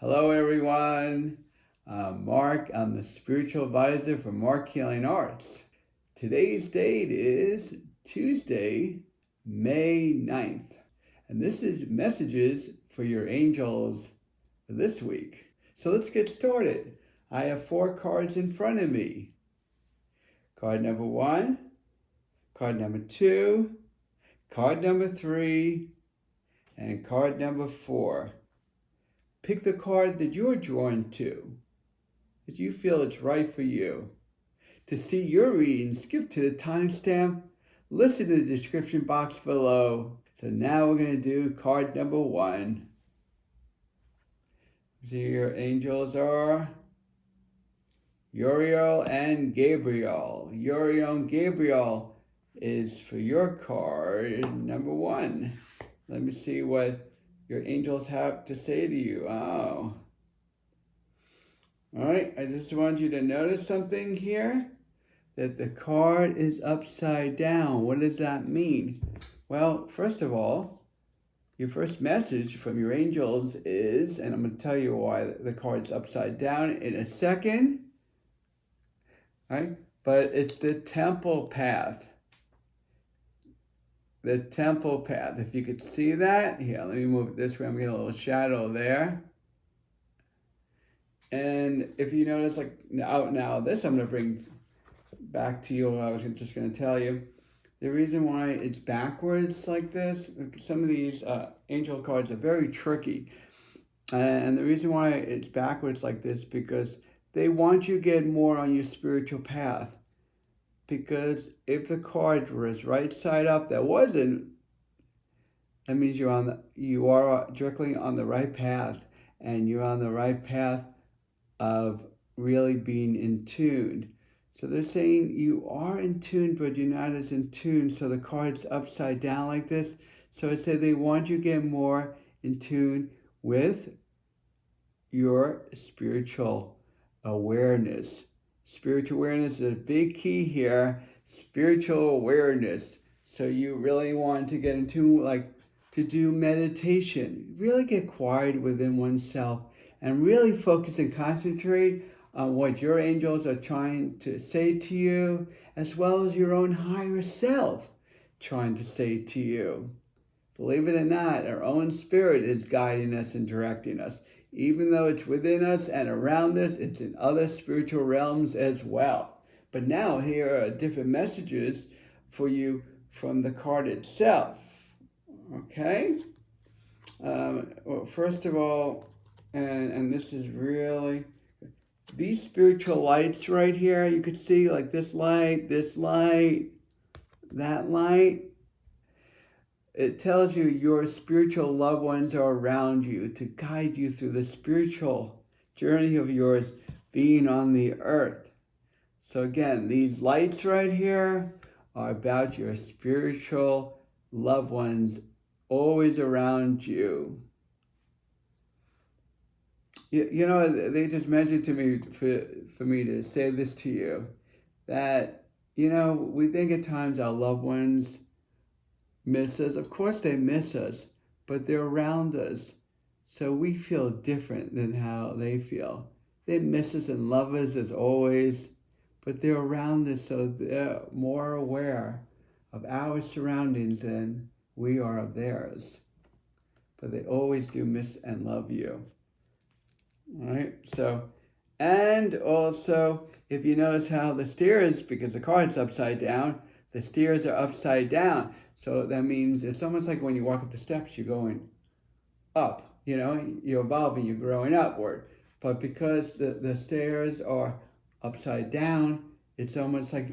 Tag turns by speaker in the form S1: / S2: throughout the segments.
S1: Hello, everyone. I'm Mark. I'm the spiritual advisor for Marc Healing Arts. Today's date is Tuesday, May 9th. And this is messages for your angels for this week. So let's get started. I have 4 cards in front of me. Card number 1, card number 2, card number 3, and card number 4. Pick the card that you're drawn to, that you feel it's right for you. To see your readings, skip to the timestamp, listen to the description box below. So now we're going to do card number 1. So your angels are Uriel and Gabriel. Uriel and Gabriel is for your card number 1. Let me see what your angels have to say to you. Oh. All right, I just want you to notice something here, that the card is upside down. What does that mean? Well, first of all, your first message from your angels is, and I'm going to tell you why the card's upside down in a second, right? But it's the temple path. The temple path. If you could see that, here, let me move it this way. I'm getting a little shadow there. And if you notice, like now this I'm going to bring back to you. I was just going to tell you the reason why it's backwards like this. Some of these angel cards are very tricky, and the reason why it's backwards like this because they want you to get more on your spiritual path. Because if the card was right side up, that means you are directly on the right path, and you're on the right path of really being in tune. So they're saying you are in tune, but you're not as in tune. So the card's upside down like this. So it said they want you to get more in tune with your spiritual awareness. Spiritual awareness is a big key here. Spiritual awareness. So you really want to get into, like, to do meditation. Really get quiet within oneself and really focus and concentrate on what your angels are trying to say to you, as well as your own higher self trying to say to you. Believe it or not, our own spirit is guiding us and directing us. Even though it's within us and around us, it's in other spiritual realms as well. But now here are different messages for you from the card itself. Okay? Well, first of all, and this is really, these spiritual lights right here, you could see like this light, that light. It tells you your spiritual loved ones are around you to guide you through the spiritual journey of yours being on the earth. So again, these lights right here are about your spiritual loved ones always around you. You know, they just mentioned to me for me to say this to you, that, you know, we think at times our loved ones miss us. Of course they miss us, but they're around us. So we feel different than how they feel. They miss us and love us as always, but they're around us, so they're more aware of our surroundings than we are of theirs. But they always do miss and love you. All right, so, and also, if you notice how the stairs, because the card's upside down, the stairs are upside down. So that means it's almost like when you walk up the steps, you're going up, you know, you're evolving, you're growing upward. But because the stairs are upside down, it's almost like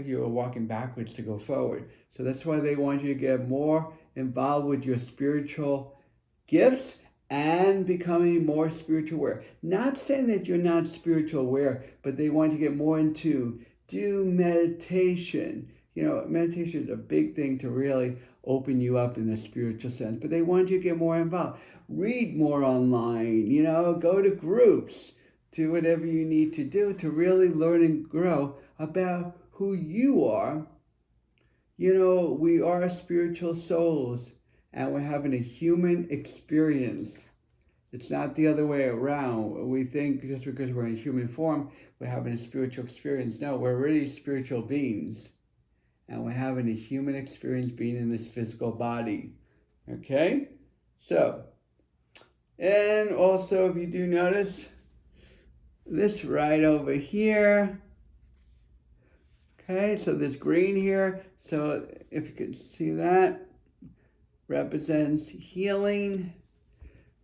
S1: you're walking backwards to go forward. So that's why they want you to get more involved with your spiritual gifts and becoming more spiritual aware. Not saying that you're not spiritual aware, but they want you to get more into do meditation. You know, meditation is a big thing to really open you up in the spiritual sense, but they want you to get more involved. Read more online, you know, go to groups, do whatever you need to do to really learn and grow about who you are. You know, we are spiritual souls and we're having a human experience. It's not the other way around. We think just because we're in human form, we're having a spiritual experience. No, we're already spiritual beings. And we're having a human experience being in this physical body. Okay? So, and also if you do notice, this right over here, okay, so this green here, so if you can see that, represents healing.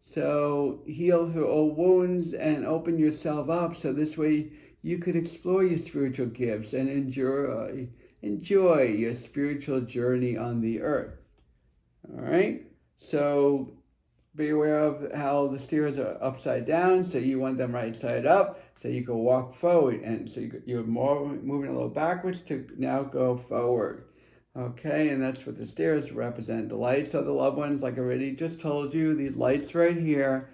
S1: So heal through old wounds and open yourself up so this way you could explore your spiritual gifts and enjoy your spiritual journey on the earth. All right, so be aware of how the stairs are upside down, so you want them right side up, so you can walk forward, and so you're more moving a little backwards to now go forward. Okay, and that's what the stairs represent. The lights are the loved ones, like I already just told you, these lights right here,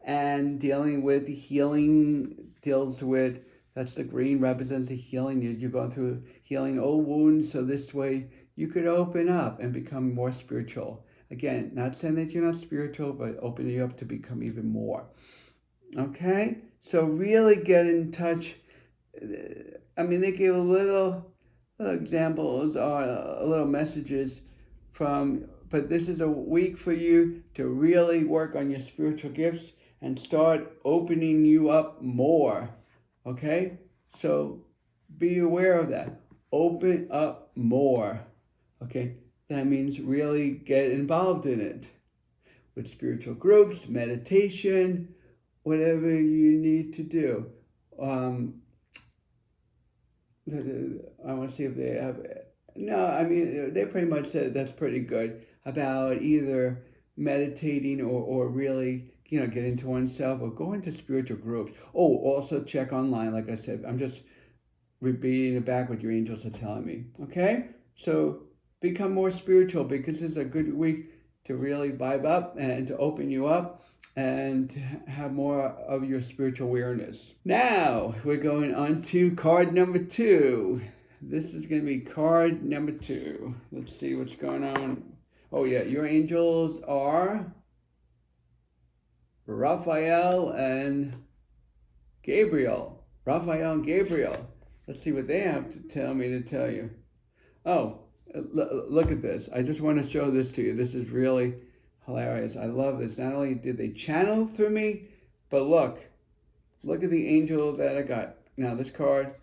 S1: and dealing with the healing deals with, that's the green represents the healing. You're going through healing old wounds, so this way you could open up and become more spiritual. Again, not saying that you're not spiritual, but opening you up to become even more. Okay? So really get in touch. I mean, they gave a little examples or little messages from, but this is a week for you to really work on your spiritual gifts and start opening you up more. Okay? So be aware of that. Open up more. Okay? That means really get involved in it with spiritual groups, meditation, whatever you need to do. I want to see if they have. No, I mean, they pretty much said that's pretty good about either meditating or really, get into oneself or go into spiritual groups. Oh, also check online, like I said. I'm just repeating it back what your angels are telling me. Okay? So become more spiritual because this is a good week to really vibe up and to open you up and have more of your spiritual awareness. Now, we're going on to card number 2. This is going to be card number 2. Let's see what's going on. Oh yeah, your angels are Raphael and Gabriel. Raphael and Gabriel. Let's see what they have to tell me to tell you. Oh, look at this. I just want to show this to you. This is really hilarious. I love this. Not only did they channel through me, but look at the angel that I got. Now this card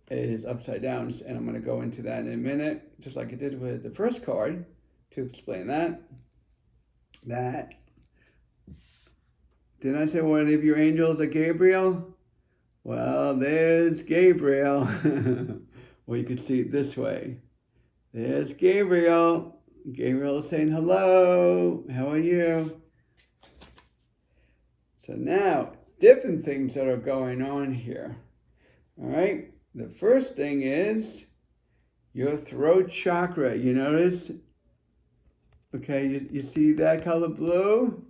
S1: is upside down, and I'm going to go into that in a minute, just like I did with the first card to explain that. Didn't I say one of your angels are Gabriel? Well, there's Gabriel. Well, you can see it this way. There's Gabriel. Gabriel is saying hello. How are you? So now, different things that are going on here. All right. The first thing is your throat chakra. You notice? Okay, you see that color blue?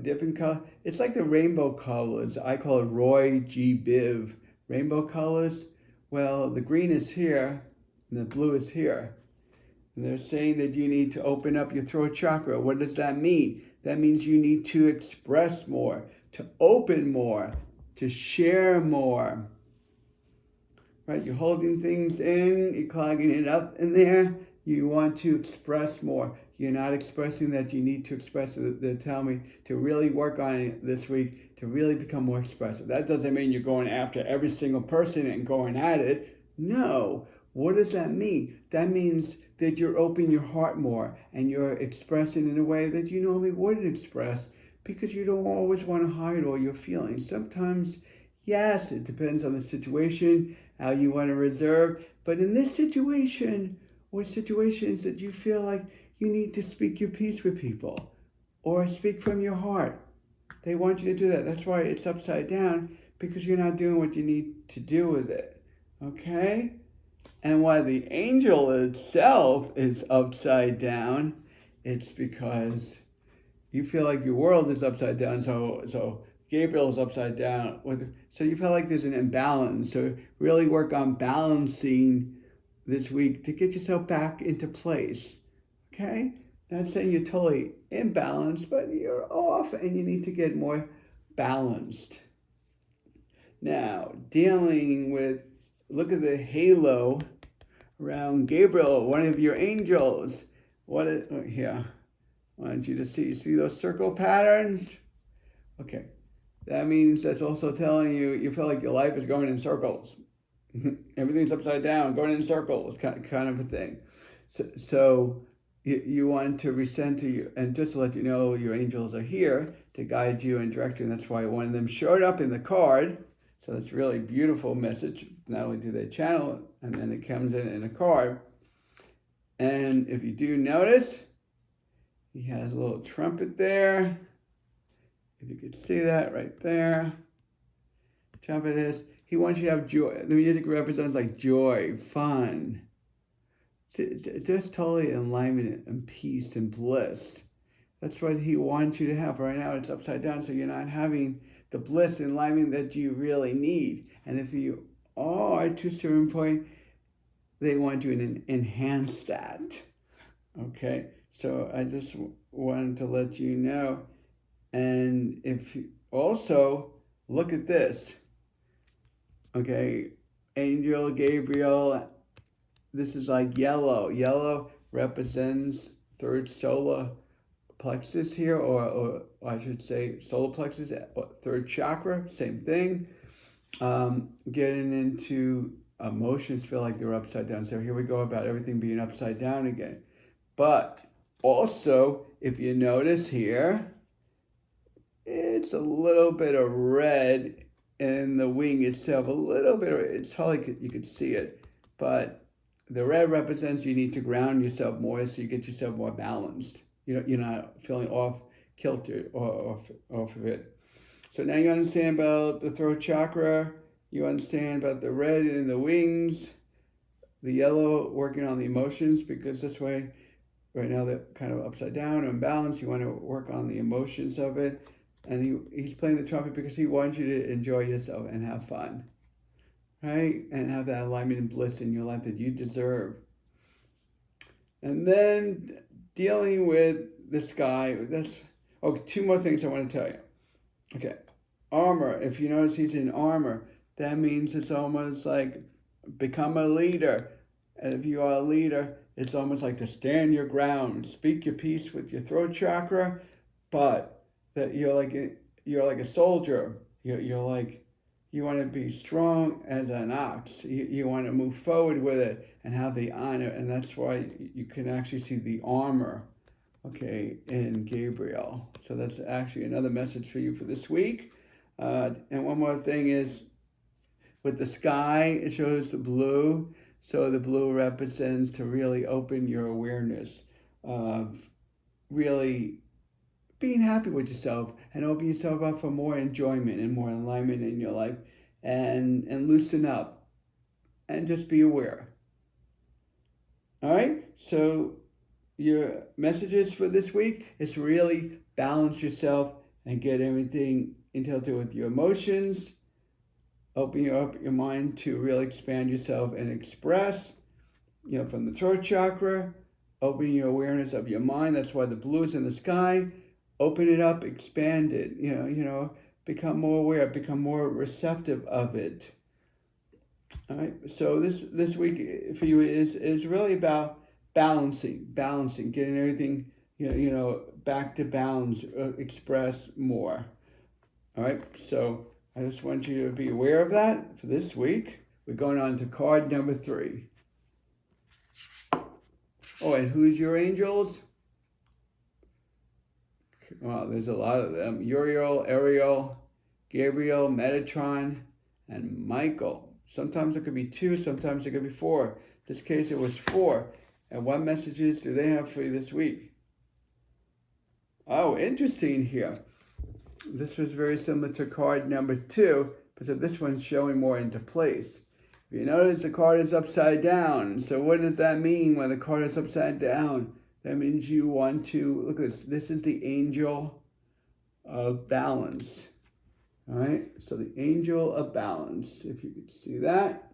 S1: Different color. It's like the rainbow colors. I call it Roy G. Biv. Rainbow colors. Well, the green is here and the blue is here. And they're saying that you need to open up your throat chakra. What does that mean? That means you need to express more, to open more, to share more. Right? You're holding things in, you're clogging it up in there. You want to express more. You're not expressing that you need to express. They tell me to really work on it this week, to really become more expressive. That doesn't mean you're going after every single person and going at it. No. What does that mean? That means that you're opening your heart more and you're expressing in a way that you normally wouldn't express because you don't always want to hide all your feelings. Sometimes, yes, it depends on the situation, how you want to reserve. But in this situation, or situations that you feel like you need to speak your piece with people or speak from your heart, they want you to do that. That's why it's upside down, because you're not doing what you need to do with it. Okay? And why the angel itself is upside down, it's because you feel like your world is upside down. So Gabriel is upside down. So you feel like there's an imbalance. So really work on balancing this week to get yourself back into place. Okay? Not saying you're totally imbalanced, but you're off and you need to get more balanced. Now, dealing with, look at the halo around Gabriel, one of your angels. What is, here, I want you to see those circle patterns? Okay, that means that's also telling you, you feel like your life is going in circles. Everything's upside down, going in circles, kind of a thing. So you want to recenter you, and just to let you know, your angels are here to guide you and direct you, and that's why one of them showed up in the card. So that's a really beautiful message. Not only do they channel it, and then it comes in a card. And if you do notice, he has a little trumpet there. If you could see that right there. Trumpet is, he wants you to have joy. The music represents like joy, fun. Just totally enlightenment and peace and bliss. That's what he wants you to have. Right now it's upside down, so you're not having the bliss and enlightenment that you really need. And if you are to a certain point, they want you to enhance that. Okay, so I just wanted to let you know. And if you also look at this, okay, Angel Gabriel, this is like yellow. Yellow represents third solar plexus here, or I should say solar plexus, third chakra, same thing. Getting into emotions feel like they're upside down. So here we go about everything being upside down again. But also, if you notice here, it's a little bit of red in the wing itself. A little bit of, it's hardly you could see it, but the red represents you need to ground yourself more so you get yourself more balanced. You're not feeling off kilter or off of it. So now you understand about the throat chakra. You understand about the red in the wings, the yellow working on the emotions, because this way, right now they're kind of upside down, unbalanced. You want to work on the emotions of it. And he's playing the trumpet because he wants you to enjoy yourself and have fun, right? And have that alignment and bliss in your life that you deserve. And then dealing with the sky, two more things I want to tell you. Okay, armor. If you notice he's in armor, that means it's almost like become a leader. And if you are a leader, it's almost like to stand your ground, speak your piece with your throat chakra, but that you're like a soldier. You're like, you want to be strong as an ox. You want to move forward with it and have the honor, and that's why you can actually see the armor, okay, in Gabriel. So that's actually another message for you for this week. And one more thing is, with the sky, it shows the blue. So the blue represents to really open your awareness of really being happy with yourself and open yourself up for more enjoyment and more alignment in your life, and loosen up and just be aware. All right, so your messages for this week is to really balance yourself and get everything into with your emotions, open up your mind to really expand yourself and express, from the throat chakra, opening your awareness of your mind. That's why the blue is in the sky. Open it up, expand it, become more aware, become more receptive of it. All right, so this week for you is really about balancing, getting everything, back to balance, express more. All right, so I just want you to be aware of that for this week. We're going on to card number 3. Oh, and who's your angels? Well, there's a lot of them. Uriel, Ariel, Gabriel, Metatron, and Michael. Sometimes it could be 2, sometimes it could be 4. In this case, it was 4. And what messages do they have for you this week? Oh, interesting here. This was very similar to card number 2, but this one's showing more into place. If you notice, the card is upside down. So what does that mean when the card is upside down? That means you want to, look at this. This is the angel of balance. All right, so the angel of balance, if you could see that.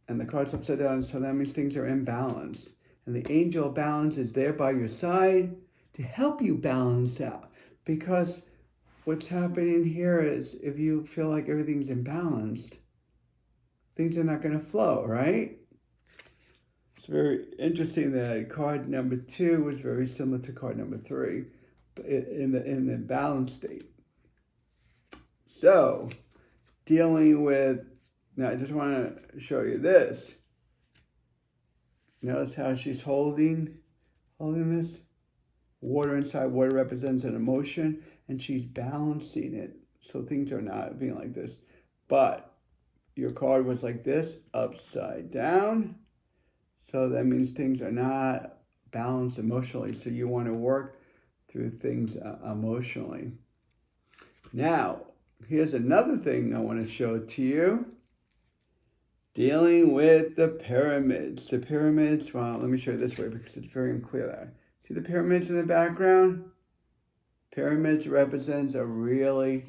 S1: And the card's upside down, so that means things are in balance. And the angel of balance is there by your side to help you balance out. Because what's happening here is if you feel like everything's imbalanced, things are not going to flow, right? It's very interesting that card number 2 was very similar to card number 3 in the balance state. So, dealing with, now I just want to show you this. Notice how she's holding this. Water inside, water represents an emotion, and she's balancing it. So things are not being like this. But your card was like this, upside down. So that means things are not balanced emotionally. So you want to work through things emotionally. Now, here's another thing I want to show to you. Dealing with the pyramids. The pyramids, well, let me show you this way because it's very unclear there. See the pyramids in the background? Pyramids represents a really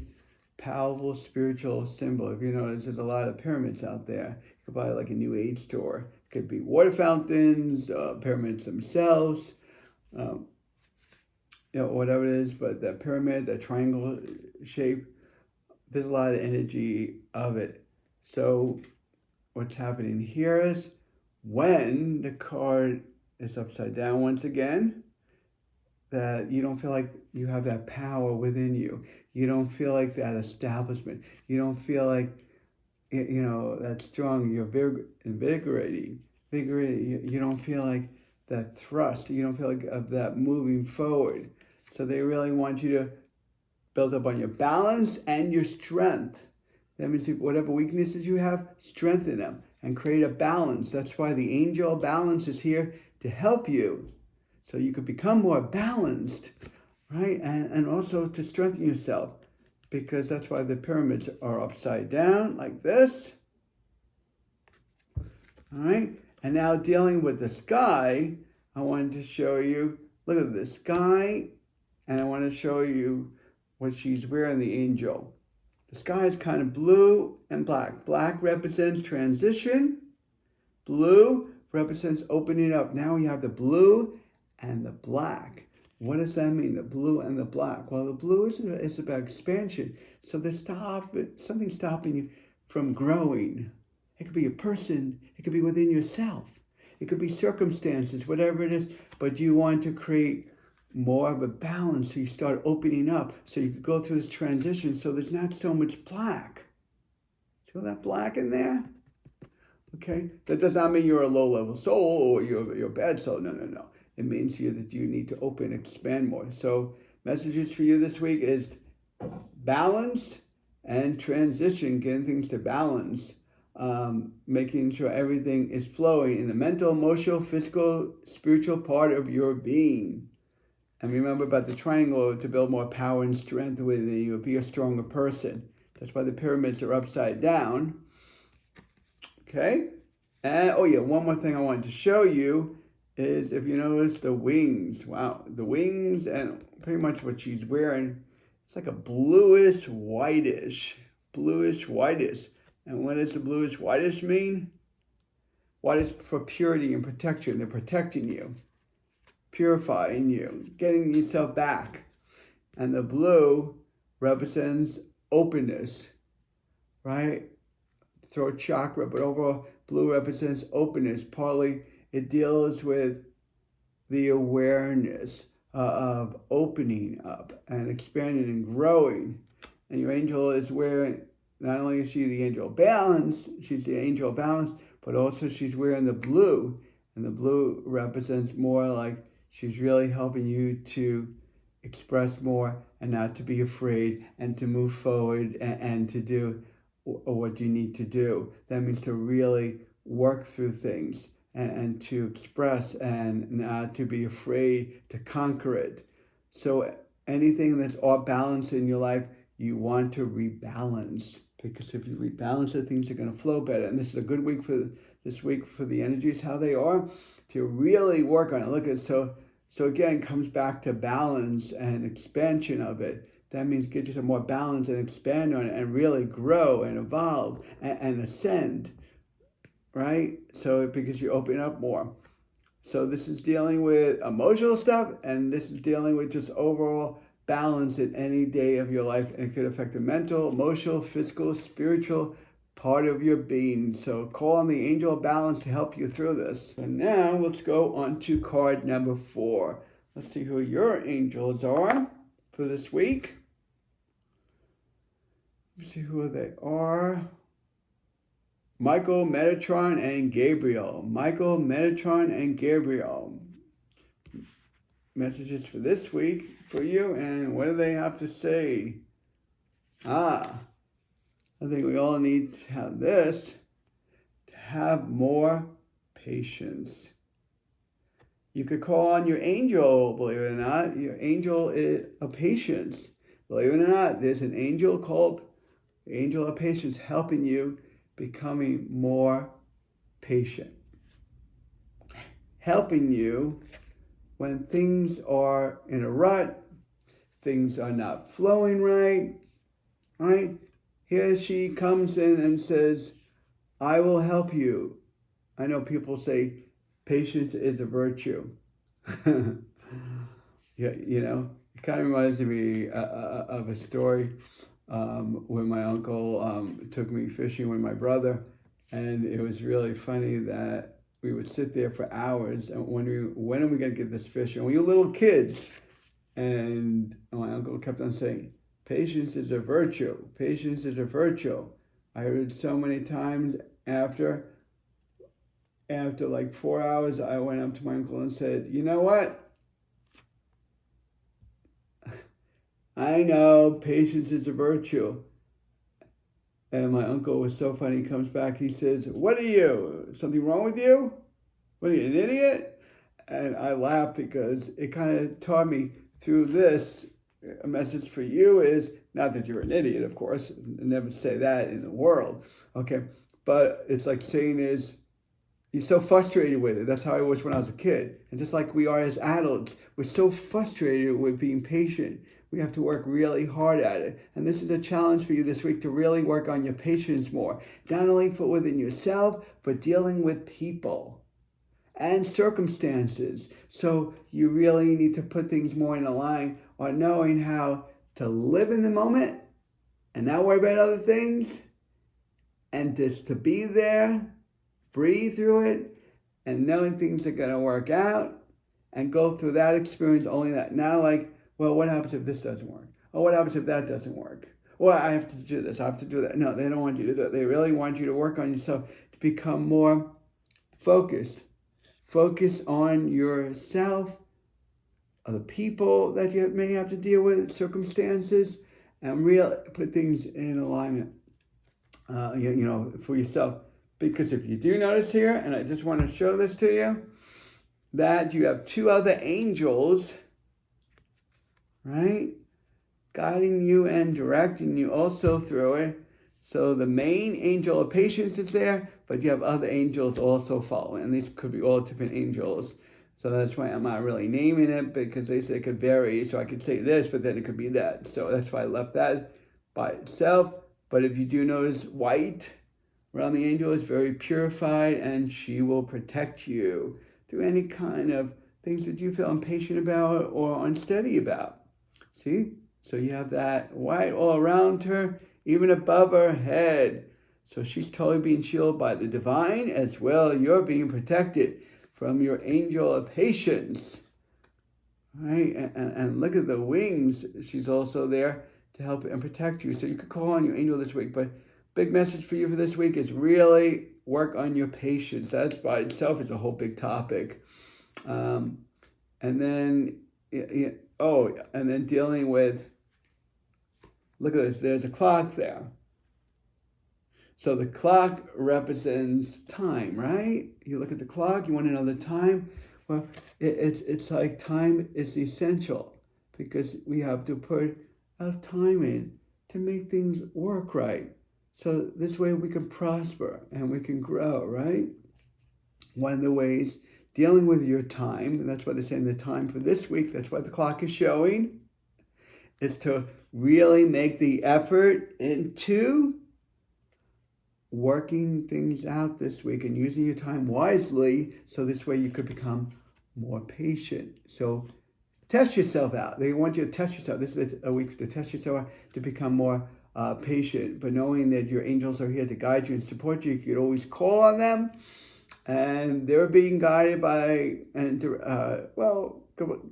S1: powerful spiritual symbol. If you notice, there's a lot of pyramids out there. You could buy like a New Age store. It could be water fountains, pyramids themselves, whatever it is. But the pyramid, the triangle shape, there's a lot of energy of it. So what's happening here is when the card is upside down once again, that you don't feel like you have that power within you. You don't feel like that establishment. You don't feel like, that strong. You're invigorated. You don't feel like that thrust. You don't feel like of that moving forward. So they really want you to build up on your balance and your strength. That means whatever weaknesses you have, strengthen them and create a balance. That's why the angel balance is here to help you. So you could become more balanced, right? And also to strengthen yourself, because that's why the pyramids are upside down like this. All right? And now dealing with the sky, I wanted to show you, look at the sky, and I want to show you what she's wearing, the angel. The sky is kind of blue and black. Black represents transition. Blue represents opening up. Now we have the blue and the black. What does that mean, the blue and the black? Well, the blue is about expansion. So there's something stopping you from growing. It could be a person. It could be within yourself. It could be circumstances, whatever it is. But you want to create more of a balance. So you start opening up. So you could go through this transition. So there's not so much black. See all that black in there? Okay? That does not mean you're a low-level soul or you're a bad soul. No. It means that you need to open, expand more. So messages for you this week is balance and transition, getting things to balance, making sure everything is flowing in the mental, emotional, physical, spiritual part of your being. And remember about the triangle to build more power and strength within you, be a stronger person. That's why the pyramids are upside down. Okay? And, one more thing I wanted to show you is if you notice the wings. Wow, the wings and pretty much what she's wearing, it's like a bluish whitish. And what does the bluish whitish mean? White is for purity and protection. They're protecting you, purifying you, getting yourself back. And the blue represents openness, right? Throat chakra, but overall blue represents openness. Partly it deals with the awareness of opening up and expanding and growing. And your angel is wearing, not only is she the angel of balance, she's the angel of balance, but also she's wearing the blue. And the blue represents more like she's really helping you to express more and not to be afraid and to move forward and to do what you need to do. That means to really work through things and to express and not to be afraid to conquer it. So anything that's off balance in your life, you want to rebalance, because if you rebalance it, things are going to flow better. And this is a good week for the energies, how they are, to really work on it. Look at so again, it comes back to balance and expansion of it. That means get you some more balance and expand on it and really grow and evolve and ascend, right? So because you open up more. So this is dealing with emotional stuff, and this is dealing with just overall balance in any day of your life. And it could affect the mental, emotional, physical, spiritual part of your being. So call on the angel of balance to help you through this. And now let's go on to card number 4. Let's see who your angels are for this week. Let's see who they are. Michael, Metatron, and Gabriel. Michael, Metatron, and Gabriel. Messages for this week for you, and what do they have to say? I think we all need to have this, to have more patience. You could call on your angel, believe it or not. Your angel is of patience. Believe it or not, there's an angel called the angel of patience helping you becoming more patient. Helping you when things are in a rut, things are not flowing right? Here she comes in and says, I will help you. I know people say patience is a virtue. Yeah, it kind of reminds me of a story when my uncle took me fishing with my brother, and it was really funny that we would sit there for hours and when are we going to get this fish? And we were little kids, and my uncle kept on saying, patience is a virtue. Patience is a virtue. I heard it so many times. After like 4 hours, I went up to my uncle and said, you know what? I know patience is a virtue. And my uncle was so funny. He comes back, he says, what are you? Something wrong with you? What are you, an idiot? And I laughed because it kind of taught me through this. A message for you is, not that you're an idiot, of course, never say that in the world, okay? But it's like saying is, you're so frustrated with it. That's how I was when I was a kid. And just like we are as adults, we're so frustrated with being patient. We have to work really hard at it. And this is a challenge for you this week to really work on your patience more. Not only for within yourself, but dealing with people and circumstances. So you really need to put things more in a line on knowing how to live in the moment and not worry about other things, and just to be there, breathe through it, and knowing things are going to work out, and go through that experience only that. Now, like, well, what happens if this doesn't work? Oh, what happens if that doesn't work? Well, I have to do this, I have to do that. No, they don't want you to do it. They really want you to work on yourself to become more focused. Focus on yourself, other people that you may have to deal with, circumstances, and really put things in alignment, for yourself. Because if you do notice here, and I just want to show this to you, that you have 2 other angels, right, guiding you and directing you also through it. So the main angel of patience is there, but you have other angels also following. And these could be all different angels. So that's why I'm not really naming it, because they say it could vary. So I could say this, but then it could be that. So that's why I left that by itself. But if you do notice white around the angel, is very purified, and she will protect you through any kind of things that you feel impatient about or unsteady about. See? So you have that white all around her, even above her head. So she's totally being shielded by the divine as well. You're being protected from your angel of patience. Right? And look at the wings. She's also there to help and protect you. So you could call on your angel this week. But big message for you for this week is really work on your patience. That's by itself is a whole big topic. And then dealing with, look at this, there's a clock there. So the clock represents time, right? You look at the clock, you want to know the time. Well, it's like time is essential, because we have to put our time in to make things work right. So this way we can prosper and we can grow, right? One of the ways dealing with your time, and that's why they're saying the time for this week, that's why the clock is showing, is to really make the effort into working things out this week and using your time wisely, so this way you could become more patient. So test yourself out. They want you to test yourself. This is a week to test yourself out, to become more patient. But knowing that your angels are here to guide you and support you, you can always call on them. And they're being guided by,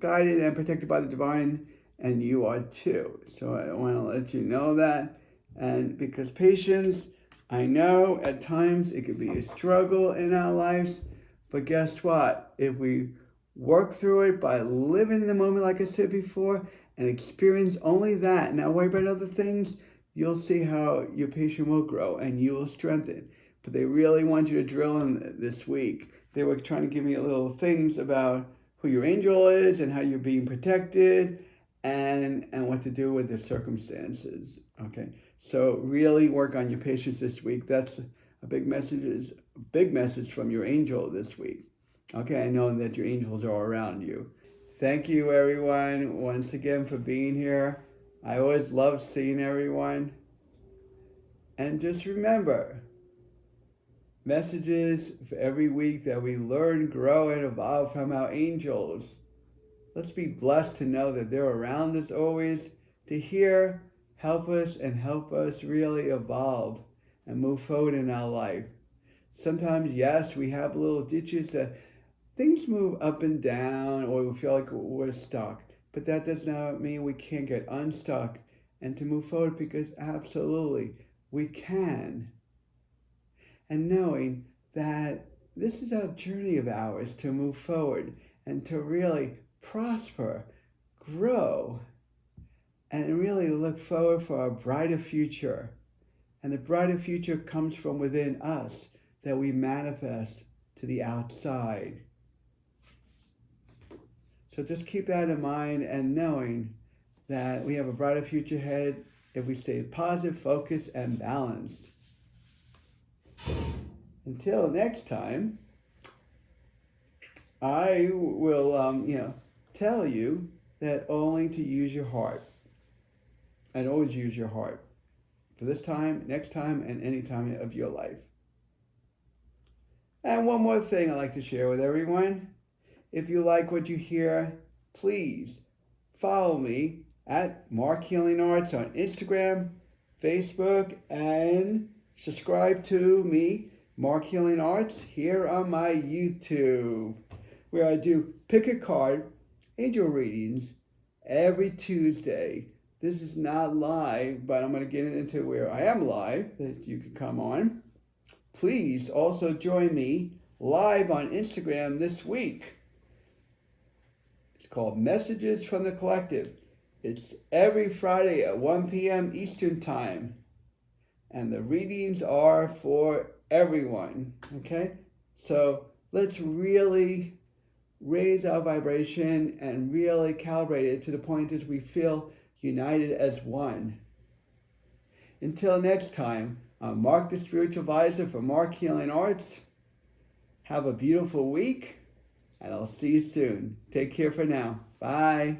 S1: guided and protected by the divine, and you are too. So I want to let you know that. And because patience, I know at times it could be a struggle in our lives, but guess what? If we work through it by living in the moment, like I said before, and experience only that, not worry about other things, you'll see how your patience will grow and you will strengthen. But they really want you to drill in this week. They were trying to give me little things about who your angel is and how you're being protected, and what to do with the circumstances. Okay, so really work on your patience this week. That's a big message from your angel this week. Okay, I know that your angels are around you. Thank you, everyone, once again for being here. I always love seeing everyone. And just remember, messages for every week that we learn, grow, and evolve from our angels. Let's be blessed to know that they're around us always to hear, help us really evolve and move forward in our life. Sometimes, yes, we have little ditches that things move up and down, or we feel like we're stuck. But that does not mean we can't get unstuck and to move forward, because absolutely we can. And knowing that this is a journey of ours to move forward and to really prosper, grow, and really look forward for a brighter future. And the brighter future comes from within us, that we manifest to the outside. So just keep that in mind, and knowing that we have a brighter future ahead if we stay positive, focused, and balanced. Until next time, I will, tell you that only to use your heart, and always use your heart for this time, next time, and any time of your life. And one more thing I'd like to share with everyone. If you like what you hear, please follow me at Marc Healing Arts on Instagram, Facebook, and subscribe to me, Marc Healing Arts, here on my YouTube, where I do pick a card, angel readings, every Tuesday. This is not live, but I'm going to get into where I am live, that you can come on. Please also join me live on Instagram this week. It's called Messages from the Collective. It's every Friday at 1 p.m. Eastern Time. And the readings are for everyone, okay? So let's really raise our vibration and really calibrate it to the point as we feel united as one. Until next time, I'm Marc, the Spiritual Advisor for Marc Healing Arts. Have a beautiful week, and I'll see you soon. Take care for now. Bye.